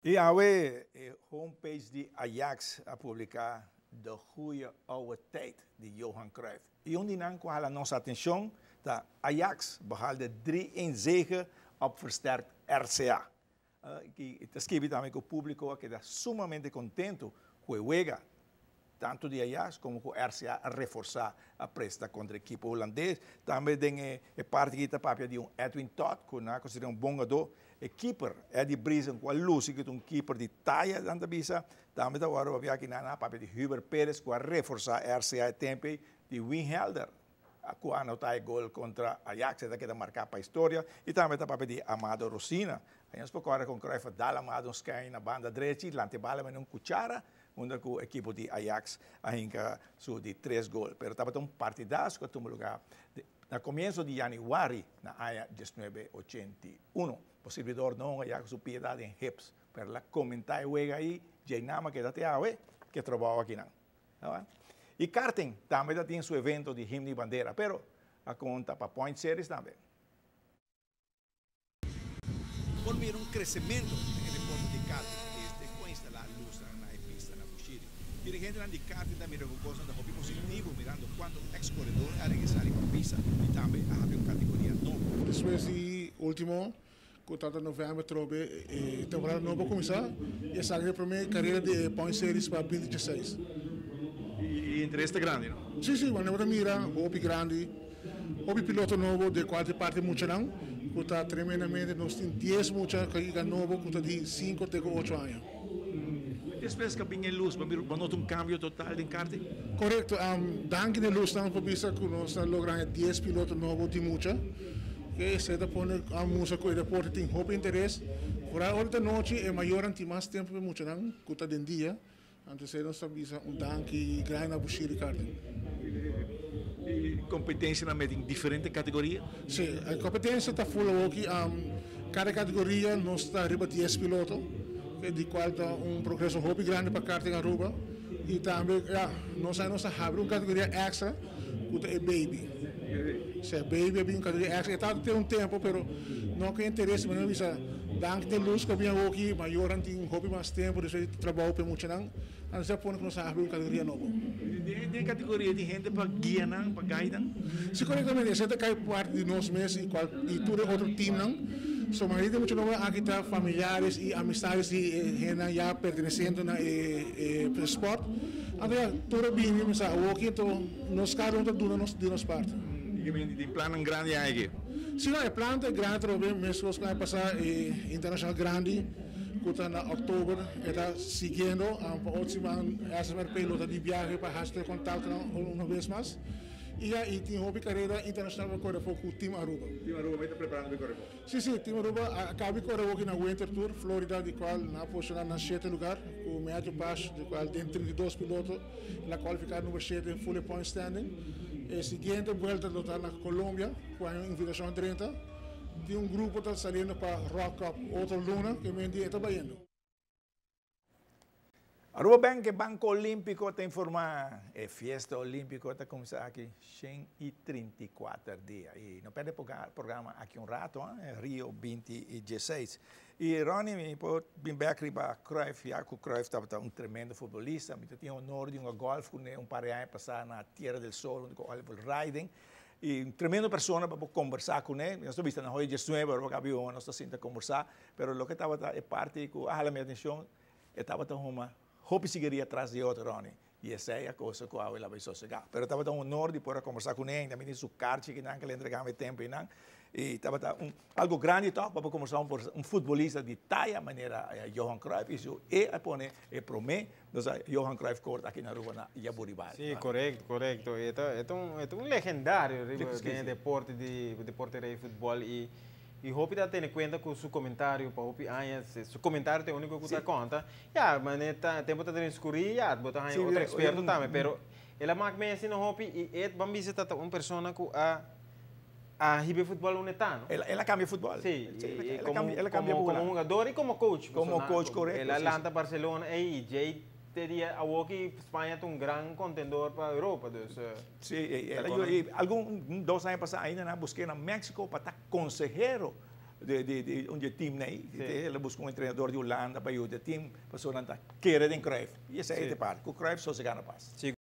E a homepage de Ajax a publicar de goede oude tijd die Johan Cruijff. E onde não kwam a nossa atenção dat Ajax behaalde 3-1 zege op versterkt RCA. Que escrevi também com o público que está sumamente contento com o juega tanto de Ajax como com o RCA a reforçar a presta contra a equipe holandês. Também tem a parte que está papel de Edwin Todd, que é considerado bom jogador. O keeper Eddie Briesen, com a luz, que é keeper de talla da bisa. Também está agora papel aqui na papel de Hubert Pérez, que a reforçar a RCA tempo de Wim Helder. Que anotar gol contra Ajax, que está marcar para a história. E também está papel de Amado Rosina. Aí nós agora com Cruijff, dá Amado uns cai na banda direita, lante bala com um cuchara. Onde o equipe de Ajax ainda de 3 gols. Pero estava um partidaço que tomou lugar no começo de janeiro, na AIA 1981. Possibilidade não, Ajax su piedade em hips. Pero lá comentar o aí, já não que até a que trabalha aqui não. E karting também tem seu evento de himno e bandeira, pero a conta para Point Series também. Por ver crescimento no deporte de karting. Dirigente de karting também gosta de hobby positivo, mirando quando ex-corredor a regressar em pista e também a haver categoria nova. Depois de último, que está em novembro, trobe, temporada nova começar, e essa é a primeira carreira de Point Series para 2016. E interesse grande, não? Sim, mas não mira, hobby grande, hobby piloto novo, de qual parte muito não, que está tremendamente, nós temos 10 muitas carreiras novas, que está de 5 até 8 anos. Depois que vinha luz, para notar cambio total em karting? Correto, danke de luz estamos para vista que nós logramos 10 pilotos novos de muita, que se da pone a música com o deporte tem muito interesse. Por a hora da noite é maior anti mais tempo para muita não, que está dentro dia, antes se nós sabia danke grande na buchir de karting. E competência na em diferente categoria? Sim, a competência está full aqui, cada categoria nós está arriba 10 pilotos. De qual está progresso hobby grande para karting Aruba e também nós temos uma categoria extra que é baby. Se baby é bem categoria extra, está tem tempo, pero não tem interesse, mas não visa dank de luz que vem aqui maior tem hobby mais tempo, de trabalho para muito não, então se põe que nós abrimos categoria nova. Tem categoria de gente para guiar não, para guiar não? Se corretamente, essa cai parte de nós mesmos e todo outro time não. So, mas tem muito novo aqui tá familiares e amizades de gente já pertencendo na esporte. Então, tudo bem, mas aqui então nós cada um do nosso parte. E tem plano grande aí? Sim, é plano grande também, mas nós vamos passar internacional grande, que está na outubro, está seguindo a última piloto de viagem para fazer contato uma vez mais. E aí tem hobby carreira internacional para correr com o Team Aruba. Team Aruba está preparando para correr? Sim, Team Aruba acaba de correr aqui na Winter Tour, Florida, de qual na posição na 7º lugar, com o médio passo, de qual tem 32 pilotos, na qualificada número 7 full point standing. E seguinte volta está na Colômbia, com a invitação 30. Tem grupo que está saindo para Rock Cup, outra luna, que me está indo. Aruba bem que Banco Olímpico está informando, a festa olímpica está começando aqui 134 dias. E não perde o programa aqui rato, Rio 2016. E Ronnie, me pode vir back para Cruijff, já que o Cruijff estava tremendo futebolista, me tinha o honor de golfe com par de anos passar na Tierra del Sol, com Oliver Riding. E tremenda pessoa para conversar com ele. Eu estou vendo na Rua 19, eu acabei nós estamos sentindo conversar, mas o que estava é parte que a minha atenção, estava uma hope seguiria atrás de outro, Ronnie. E essa é a coisa que eu vai sossegar. Mas estava um honor de poder conversar com ele, também de sua carta, que não ele entregava tempo e estava algo grande para conversar com futebolista de talla maneira Johan Cruijff. Isso é para mim, Johan Cruijff corta aqui na rua na Jaburibari. Sim, correto. É um legendário de deporte de futebol e hope da ter em conta com seu comentário para hope seu comentário é o único que dá conta. Mas tempo está tendo escurinho, botar outro experto também, pero ela mais bem assim no hope e vamos visitar uma pessoa que a ribe futebol unetano. Ela cambia futebol. Sim, ela cambia como jogador e como coach. Como coach, correto. Ela Atlanta, Barcelona e Jay teria aqui Espanha é um grande contendor para a Europa. Sim, alguns 2 anos passados ainda busquei na México para estar consejero de team nee. Ele busca treinador de Holanda para o team, para so dan keren den Cruyff. E essa é a parte. Com Cruyff só se ganha paz.